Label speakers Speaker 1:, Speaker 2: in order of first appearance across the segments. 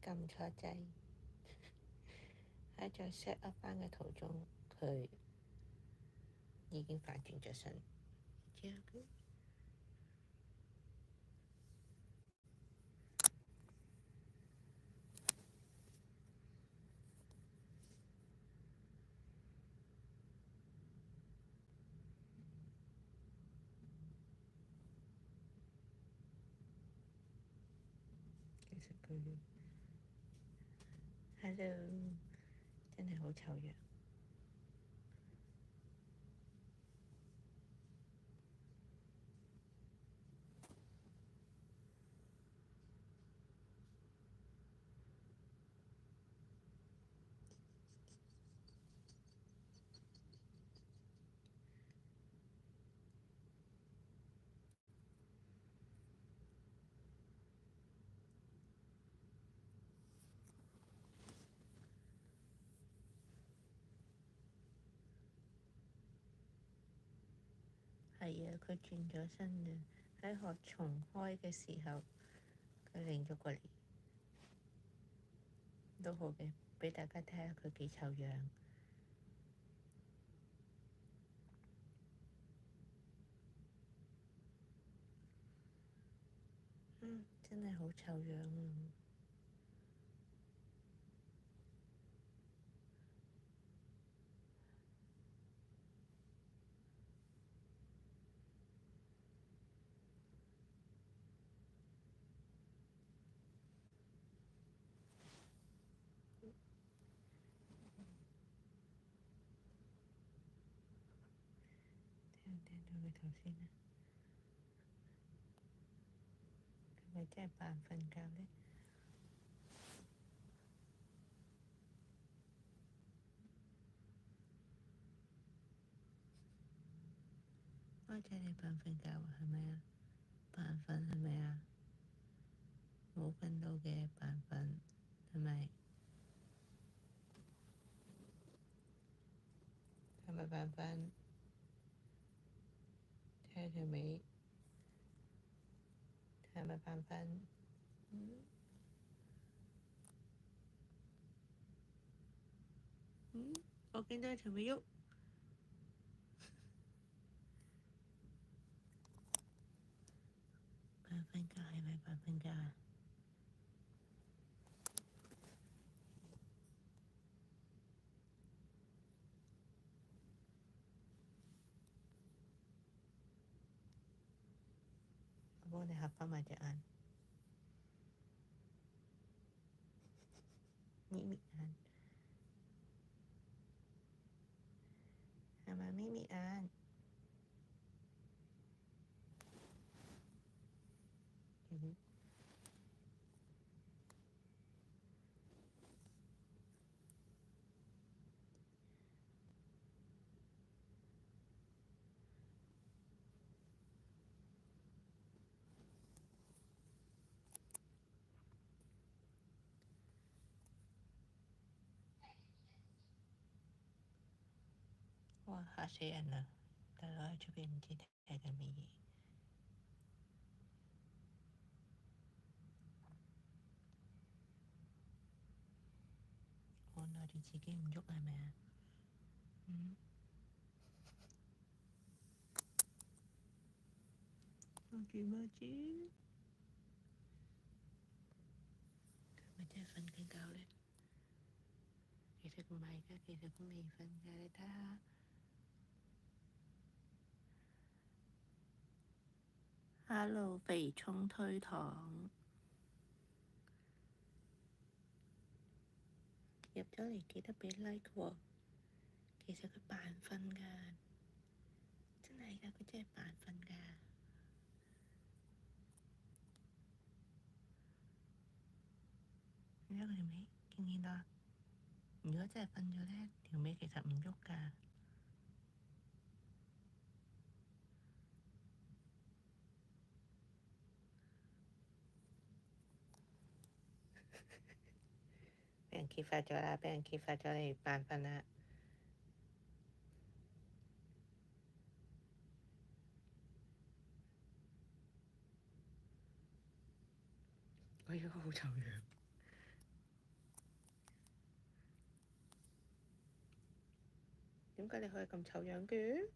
Speaker 1: 撳錯掣，喺再 set up 翻嘅途中，佢已經反轉咗身。之後佢其實佢 Hello 真係好醜樣。係啊，佢轉咗身啊！喺學重開嘅時候，佢擰咗過嚟，都好嘅，畀大家睇下佢幾醜樣。真係好醜樣啊！聽唔聽到佢頭先啊？佢咪真係扮瞓覺呢？開仔你扮瞓覺啊？係咪啊？扮瞓係咪啊？冇瞓到嘅扮瞓係咪？係咪扮瞓？睇下條尾係咪扮瞓？我見到條尾喐。扮瞓覺係咪扮瞓覺啊？我幫你合返埋隻眼，眯眯眼，係咪眯眯眼？哇！嚇死人啦！大佬喺出邊唔知睇緊咩嘢。按耐住自己唔喐係咪啊？我見乜知？佢咪真係瞓緊覺咧？其實唔係㗎，其實佢未瞓㗎，你睇下。Hello，肥葱推糖入咗嚟，記得畀 like 喎。其實佢扮瞓㗎，真係㗎，佢真係扮瞓㗎。睇下佢條尾，見唔見到啊？如果真係瞓咗咧，條尾其實唔喐㗎。畀人揭發咗啦！畀人揭發咗你扮瞓啦！我依家好醜樣。點解你可以咁醜樣嘅？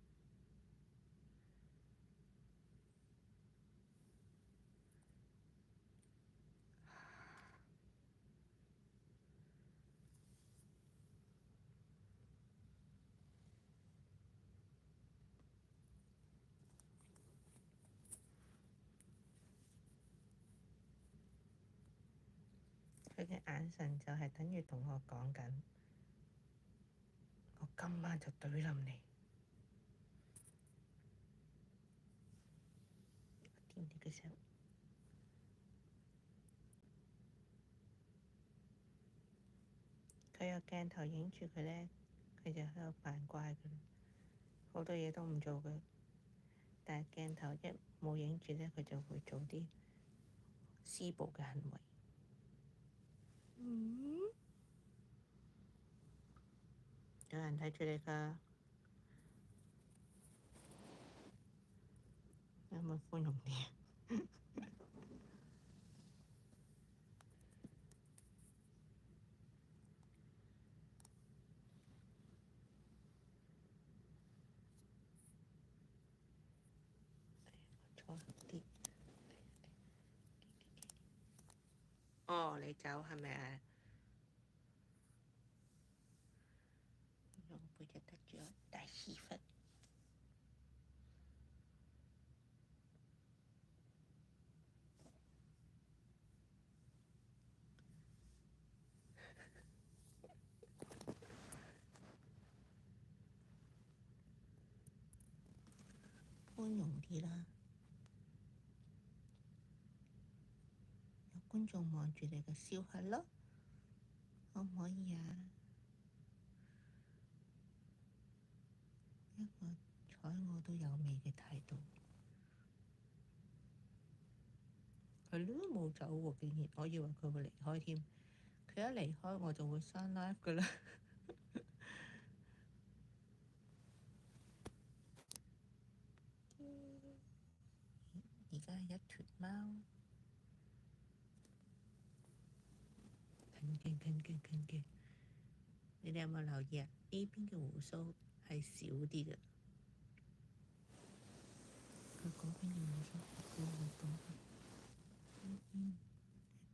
Speaker 1: 佢嘅眼神就係等於同我講緊，我今晚就懟冧你。我聽呢個時候，佢有鏡頭影住佢咧，佢就喺度扮乖㗎啦，好多嘢都唔做嘅。但係鏡頭一冇影住咧，佢就會做啲施暴嘅行為。有人睇住你㗎，有冇寬容啲？錯啲。哦，你走係咪啊？我背脊得住大屎忽。寬容啲啦，有觀眾望住你嘅笑下咯，可唔可以啊？一個睬我都有味嘅態度。佢都冇走喎，竟然，我以為佢會離開添。佢一離開我就會刪 live 㗎啦。而家係一團貓，近。你哋有冇留意啊？A 邊嘅胡鬚係少啲嘅，佢嗰邊嘅胡鬚高好多嘅，A 邊係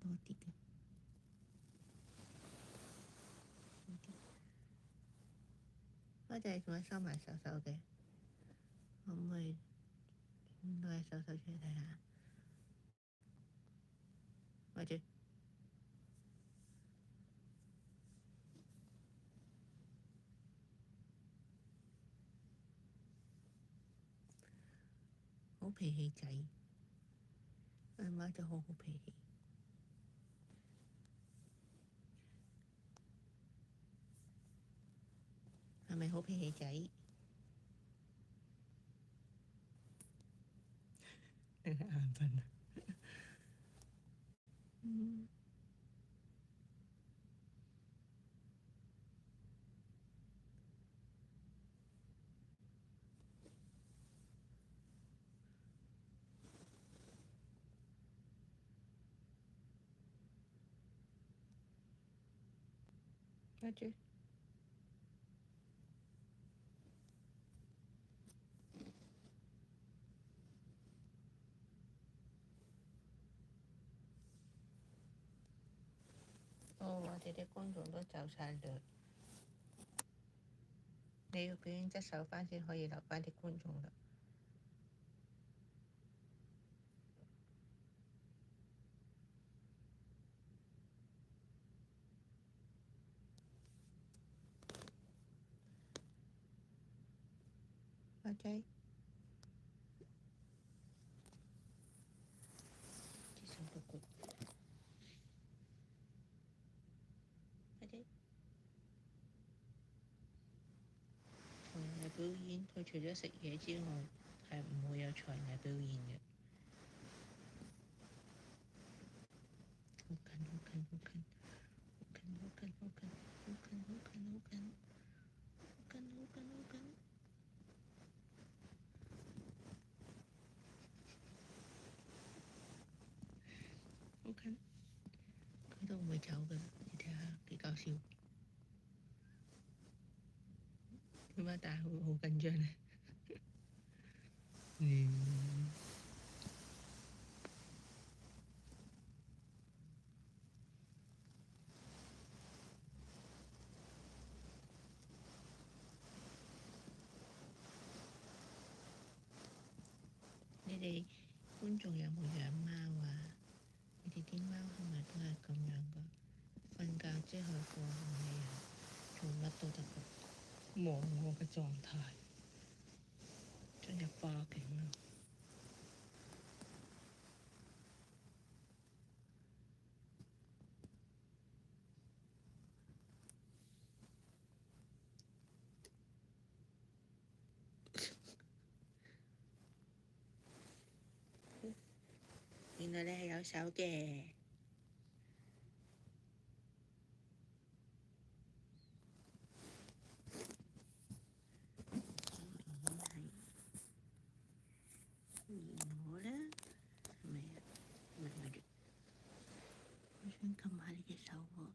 Speaker 1: 多啲嘅。我就係做乜收埋手手嘅？可唔可以攞隻手手出嚟睇下？或者好脾氣仔，阿媽就好脾氣，係咪好脾氣仔？定係眼瞓啊？跟住，哦，我哋啲觀眾都走晒嘞，你要表演側手翻先可以留翻啲觀眾啦。阿仔，隻手都攰。阿仔，才藝表演，佢除咗食嘢之外，係唔會有才藝表演嘅。好近，好近，好近，好近，好近，好近，好近，好近，好近，好近，好近，好近，好近，佢都唔會走㗎，你睇下幾搞笑。佢媽大好緊張咧。嗯，你哋觀眾有冇養貓啊？你哋啲貓係咪都係咁樣噶？瞓覺之後過後你又做乜都得噶，忘我嘅狀態，進入化境啦。原來你係有手嘅。我咧係咪啊？唔係咪住？我想撳下你隻手喎。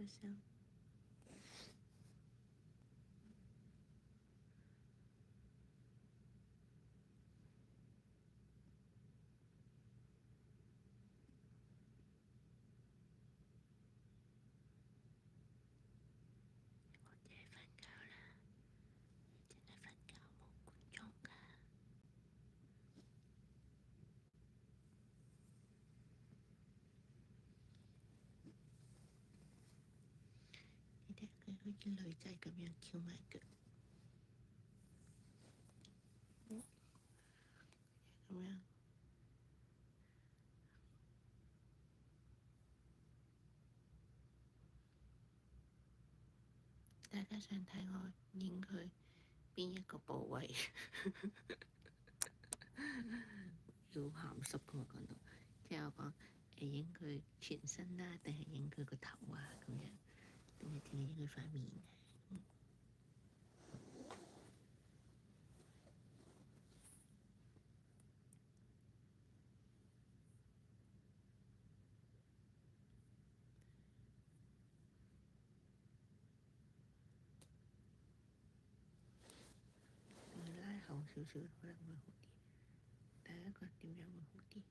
Speaker 1: 少少。我哋瞓覺啦，真係瞓覺冇觀眾㗎。你睇佢好似女仔咁樣翹埋腳，咁樣。大家想睇我影佢邊一個部位？要鹹濕㗎嘛講到，即係我講影佢全身啦，定係影佢個頭啊咁樣，定係淨係影佢塊面？拉後少少可能會好啲。大家覺得點樣會好啲？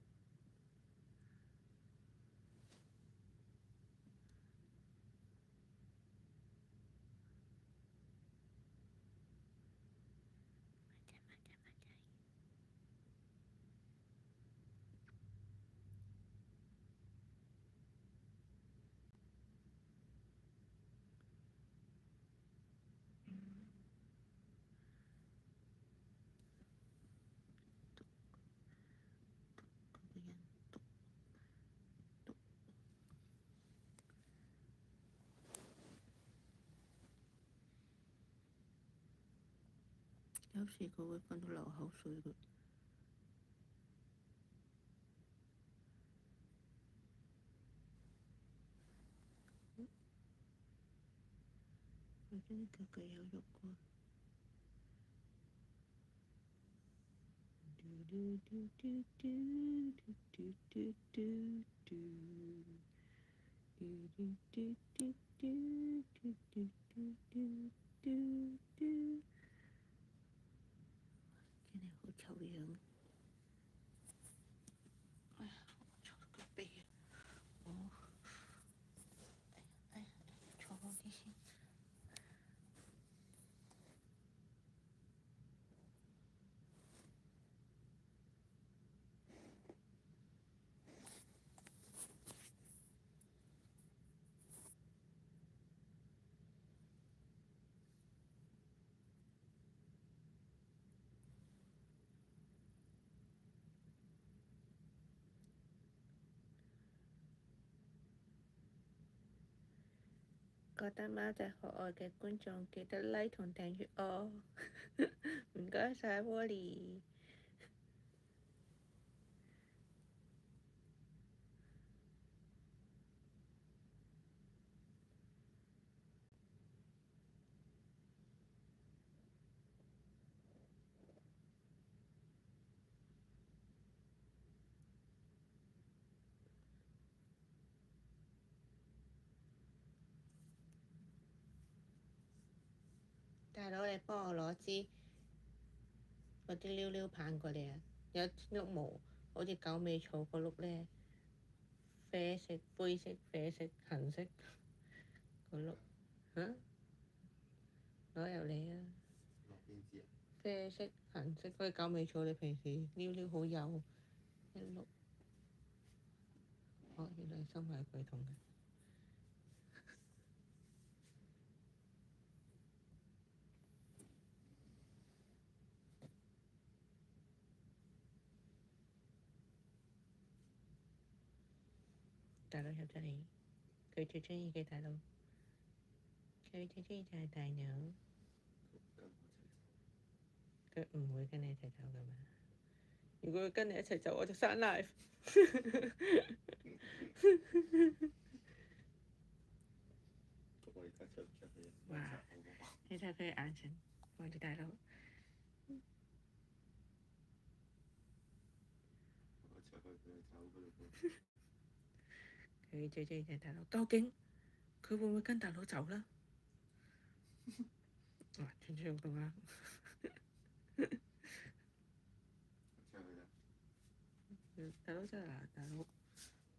Speaker 1: 有時佢會瞓到流口水㗎。佢啲腳腳有喐過。真係好醜樣。哎呀，我坐個鼻啊！我坐好啲先。覺得貓仔可愛嘅觀眾記得 like 同訂閱我，唔該晒 Wally。大佬，你幫我攞支嗰啲溜溜棒過嚟啊！有碌毛，好似狗尾草嗰碌咧，啡色、灰色、啡色、杏色嗰碌，嚇攞入嚟啊！啡色、杏色嗰啲狗尾草，你平時溜溜好幼一碌，哦，原來深海龜桶嘅。大佬入咗嚟，佢最中意嘅大佬，佢最中意就係大鳥。佢唔會跟你一齊走㗎嘛？如果佢跟你一齊走，我就刪 live。哇！你睇佢嘅眼神，望住大佬。佢最中意就係大佬，究竟佢會唔會跟大佬走啦？哇！串串動啊！大佬真係啦，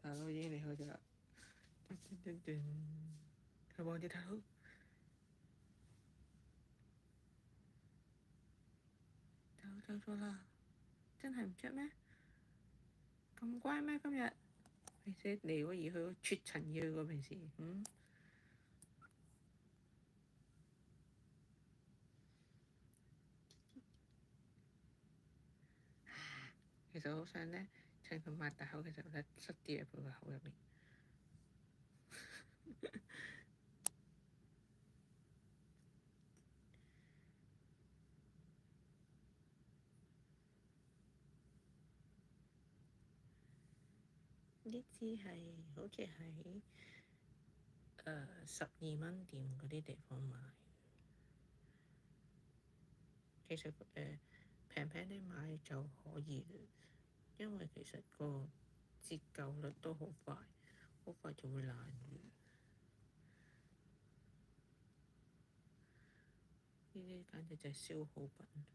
Speaker 1: 大佬已經離開咗啦。佢望住大佬，大佬走咗啦，真係唔着咩？咁乖咩今日？平時嚟我而去我出塵嘅喎，平時其實好想咧，趁佢擘大口嘅時候咧，塞啲入佢個口入面。呢支係好似喺12蚊店嗰啲地方買。其實平平啲買就可以，因為其實個折舊率都好快，好快就會爛嘅。呢啲簡直就係消耗品。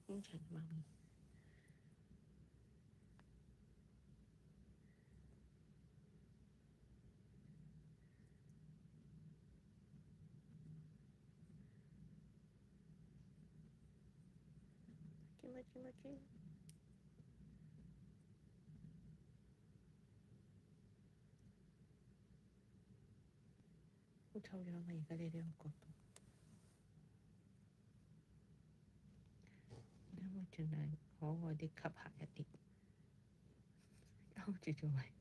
Speaker 1: 空塵貓咪。好醜樣啊！而家呢啲角度，因為盡量可愛啲、吸客一啲，勾住咗咪，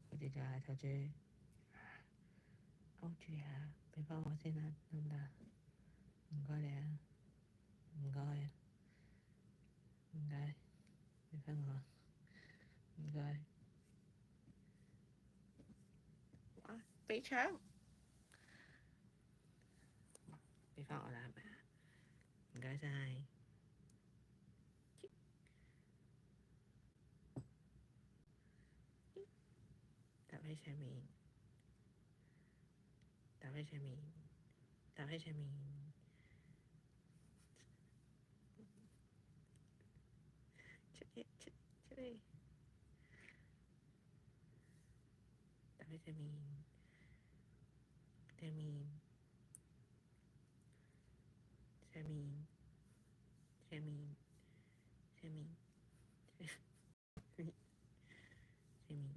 Speaker 1: 我哋就係頭住勾住啊！俾翻我先啦，得唔得？唔該你啊，唔該啊，唔該，俾翻我，唔該。哇！俾搶，俾翻我啦，係咪啊？唔該晒。搭喺上面，搭喺上面，搭喺上面，出嚟出嚟，搭喺上面，上面，上面，上面，上面，上面，上面，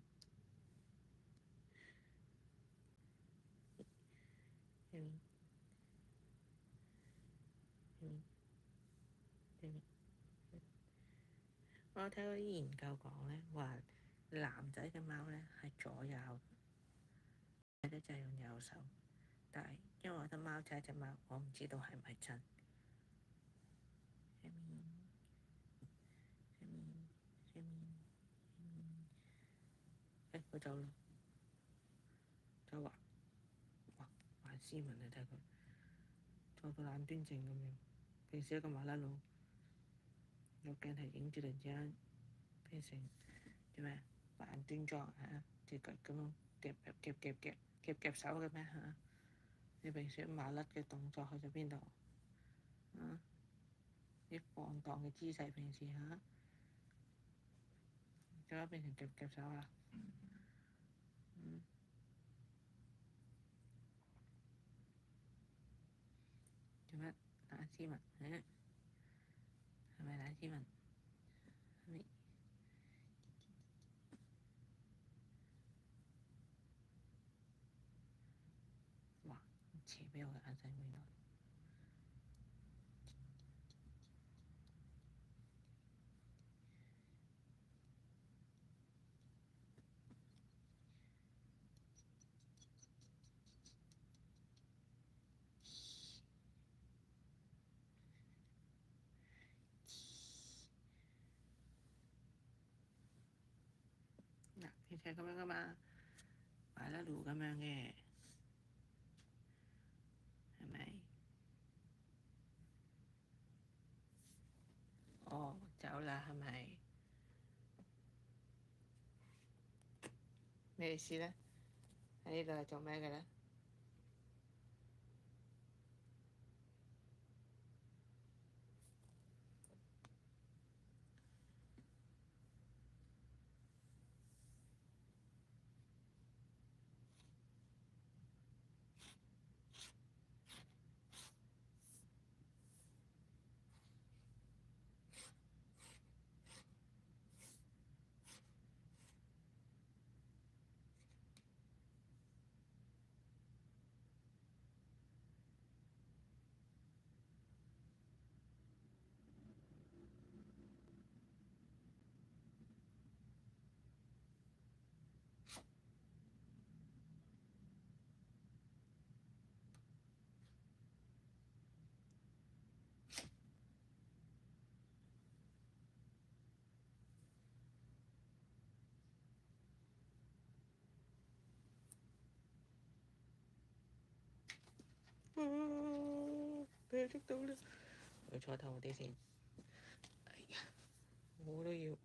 Speaker 1: 上面。我睇嗰啲研究講咧，話男仔嘅貓咧係左右，女仔就係用右手。但係因為我覺得貓仔隻貓，我唔知道係唔係真。佢走咯，就還斯文啊！睇佢坐到懶端正咁樣，平時一個麻甩佬，有鏡頭影住突然之間變成啲咩扮端莊嚇，隻腳咁樣夾手嘅咩嚇？你平時麻甩嘅動作去咗邊度？啊！啲放蕩嘅姿勢平時嚇，點解變成夾手啊？做乜懶斯文？係咪懶斯文？係咪？哇！斜俾我嘅眼神原來。嗱，其實係咁樣噶嘛，麻甩佬咁樣嘅，係咪？哦，走啦，係咪？咩意思咧？喺呢度係做咩嘅咧？俾佢捉到啦！我坐頭啲先。哎呀，我都要。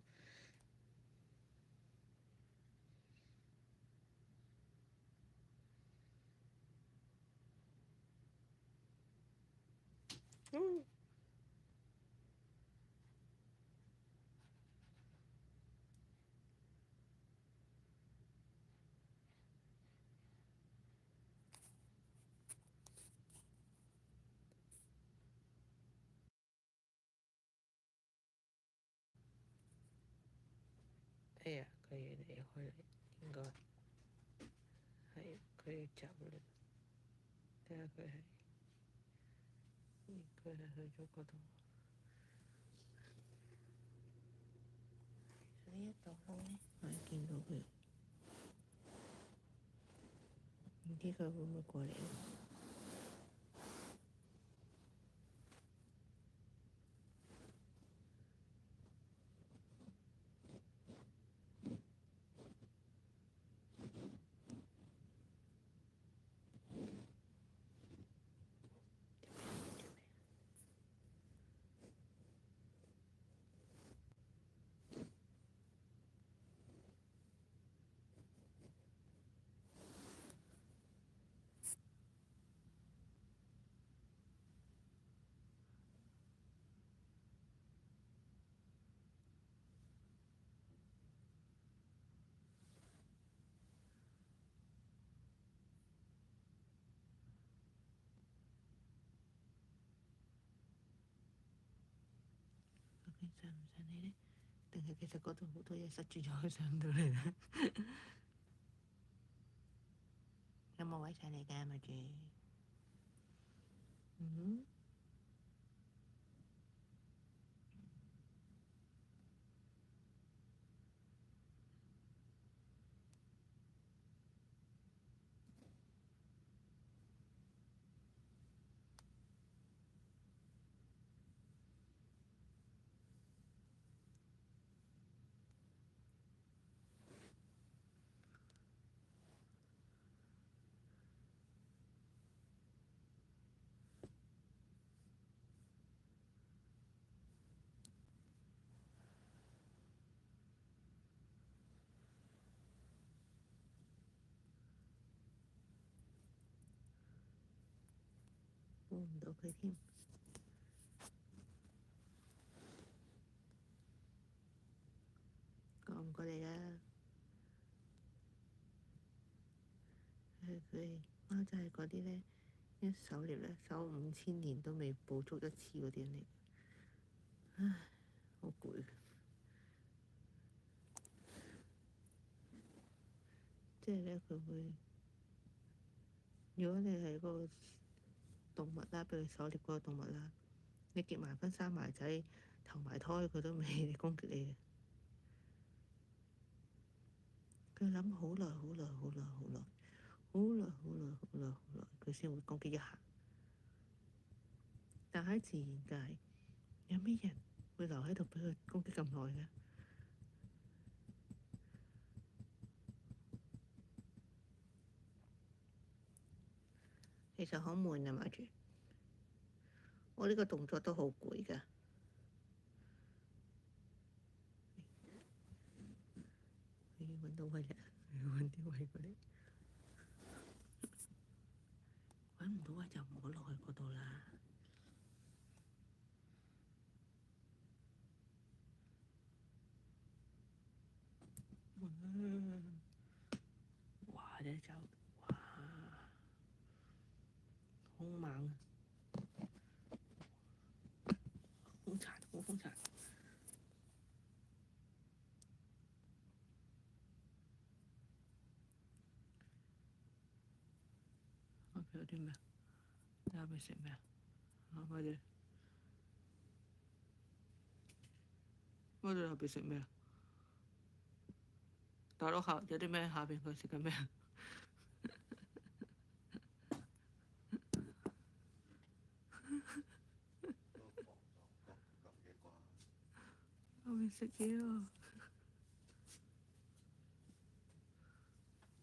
Speaker 1: 哎呀，佢要離開啦，應該係佢要走啦。睇下佢係去咗嗰度。呢一度咧，我見到佢，唔知佢會唔會過嚟？究竟上唔上嚟咧？定係其實嗰度好多嘢塞住咗，佢上到嚟咧？有冇位上嚟㗎？咪住。顧唔到佢添。講唔過嚟啦。佢貓就係嗰啲咧，一狩獵咧守5000年都未捕捉一次嗰啲人嚟。唉，好攰。即係咧，佢會，如果你係嗰個動物啦，俾佢狩獵嗰個動物啦，你結埋婚生埋仔投埋胎，佢都未嚟攻擊你嘅。佢諗好耐，好耐，好耐，好耐，好耐，好耐，好耐，好耐，佢先會攻擊一下。但喺自然界，有咩人會留喺度俾佢攻擊咁耐嘅？其實好悶啊，馬住。我呢個動作都好攰㗎。你揾到位啦，你揾啲位過嚟。揾唔到位就唔好落去嗰度啦。哇！呢就哇，好猛啊！好殘，好兇殘。我俾咗啲咩？睇下佢食咩啊？我哋後邊食咩啊？大佬下有啲咩？下邊佢食緊咩啊？後邊食嘢啊！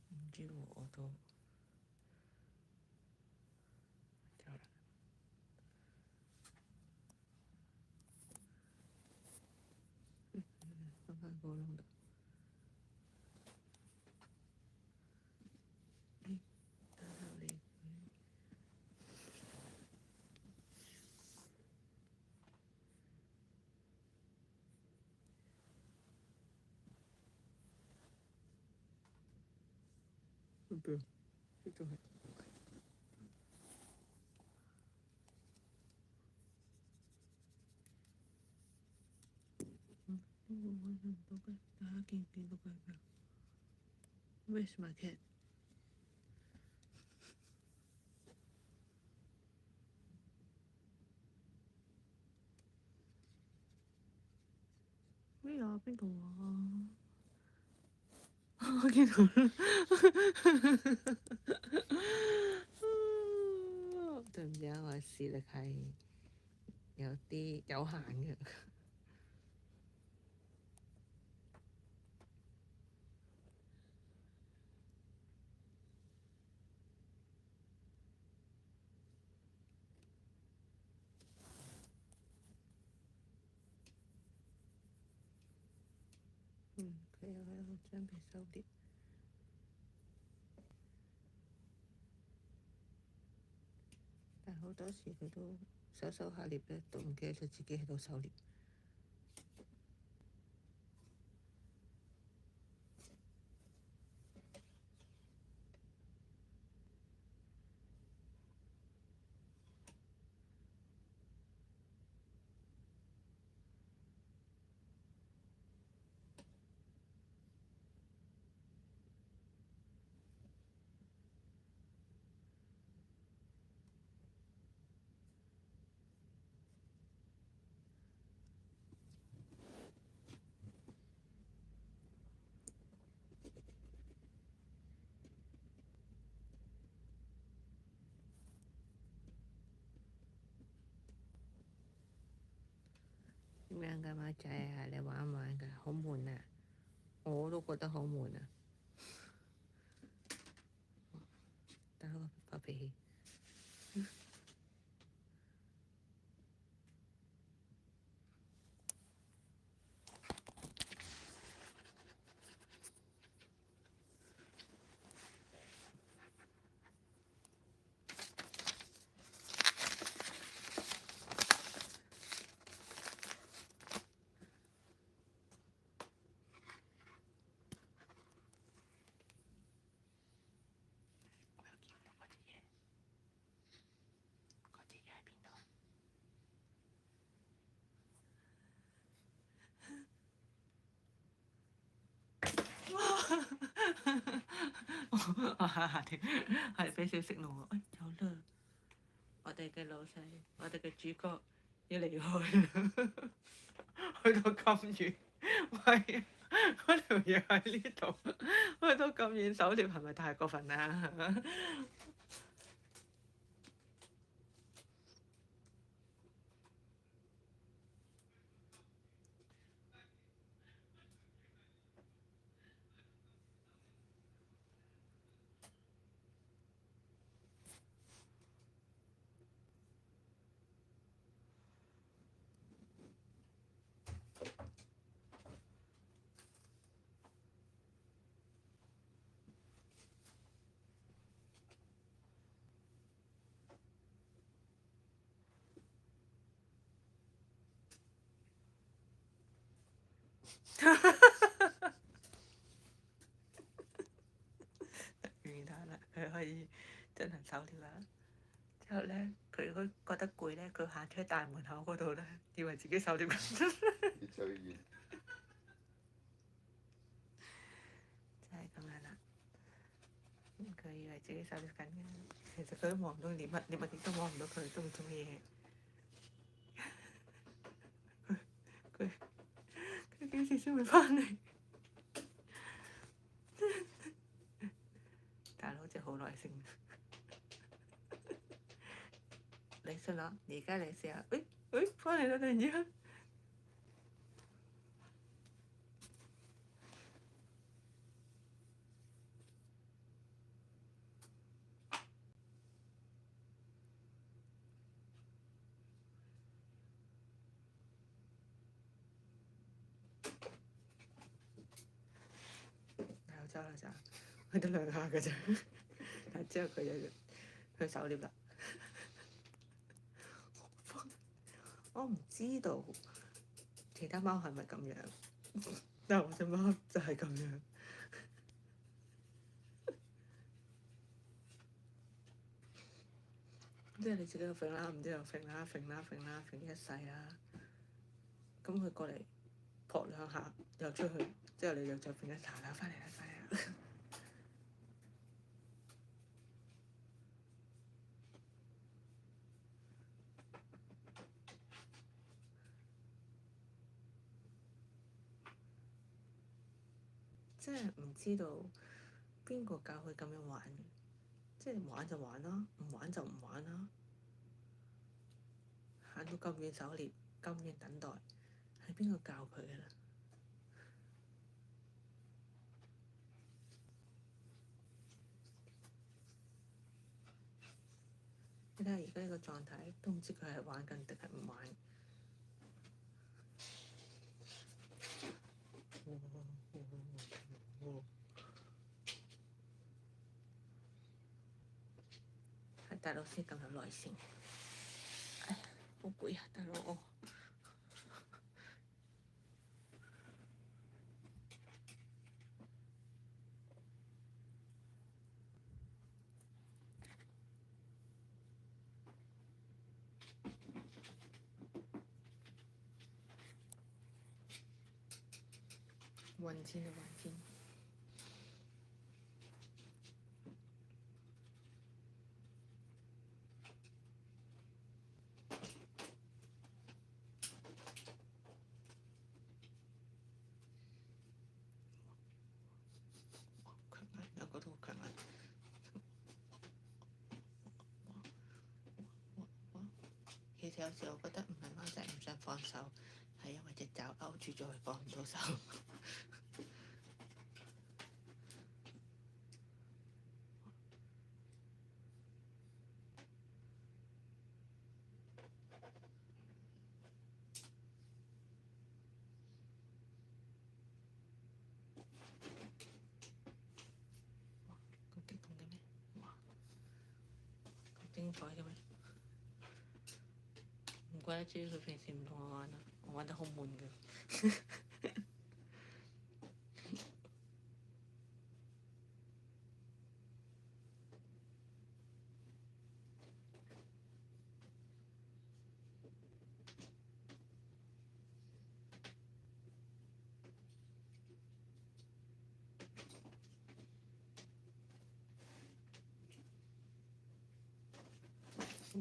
Speaker 1: 唔知喎，我都走啦。翻返個窿度。打下你佢。唔俾，呢度係。我揾唔到佢，大家見唔見到佢㗎？Where's my cat？咩啊？邊度啊？我見到啦。對唔住啊，我視力係有啲有限嘅。佢又喺度準備狩獵，但好多時佢都手下獵咧，都唔記得咗自己喺度狩獵。點樣㗎，馬仔啊？你玩唔玩㗎？好悶啊！我都覺得好悶啊！等我發脾氣。係俾少息怒我，有啦，我哋嘅老細，我哋嘅主角要離開啦，去到咁遠，喂，嗰條嘢喺呢度，去到咁遠狩獵係咪太過分啊？完啦，佢可以進行狩獵啦。之後咧，佢如果覺得攰咧，佢行出去大門口嗰度咧，以為自己狩獵緊。
Speaker 2: 越走越遠。
Speaker 1: 就係咁樣啦。佢以為自己狩獵緊嘅，其實佢都望唔到獵物，獵物亦都望唔到佢，都唔做嘢。佢幾時先會翻嚟？大佬真係好耐性。你信我，而家你試下，翻嚟啦！突然之間，大佬走啦走，佢得2下㗎咋，但之後佢就去狩獵啦。我唔知道其他貓係咪咁樣，但係我隻貓就係咁樣。即係你自己又揈啦，唔知又揈啦，揈啦揈啦揈一世啦。咁佢過嚟撲2下，又出去，之後你又再揈一下啦，翻嚟啦，翻嚟啦。即係唔知道邊個教佢咁樣玩嘅，即係玩就玩啦，唔玩就唔玩啦。行到咁遠狩獵，咁遠等待，係邊個教佢嘅咧？你睇下而家呢個狀態，都唔知佢係玩緊定係唔玩。係大佬先咁有耐性。唉，好攰啊，大佬。揾錢就揾錢。強硬，有個都好強硬。其實有時我覺得唔係貓仔唔想放手，係因為隻爪勾住咗佢放唔到手。咁激動嘅咩？哇！咁精彩嘅咩？唔怪得知佢平時唔同我玩啦，我玩得好悶㗎。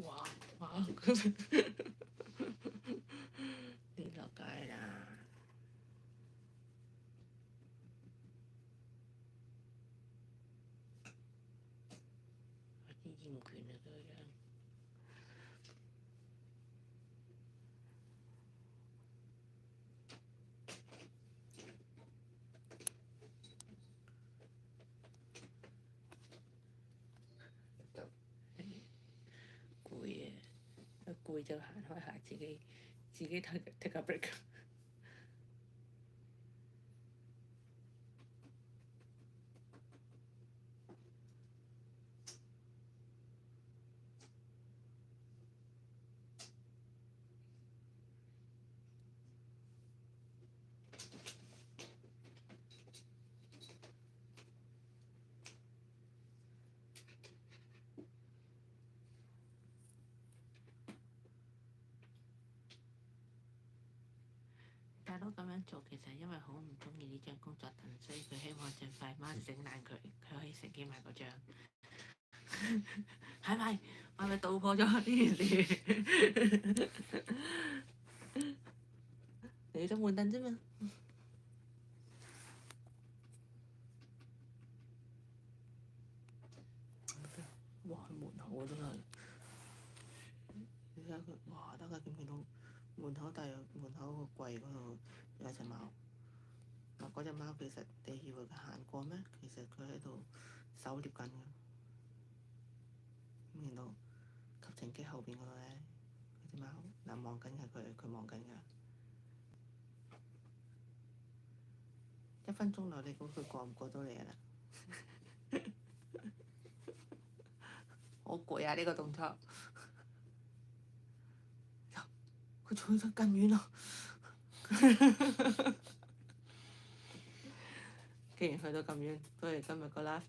Speaker 1: 哇哇跌落街啦！有啲厭倦啊，佢樣。攰啊！一攰就行開下，自己take a break。大佬咁樣做其實因為好唔中意呢張工作凳，所以佢希望盡快媽整爛佢，佢可以乘機買嗰張。係咪？係咪道破咗呢件事？你都換凳啫嘛。哇！門口啊真係，你睇下佢，哇！大家見唔見到門口大約門口個櫃嗰度有一隻貓。嗱，嗰隻貓其實你以為佢行過咩？其實佢喺度狩獵緊嘅。見到吸塵機後邊嗰度咧，嗰隻貓嗱望緊係佢，佢望緊㗎。1分鐘內你估佢過唔過到嚟啊？好攰啊！呢個動作，佢去得更遠啦。既然去到咁遠，不如今日個 live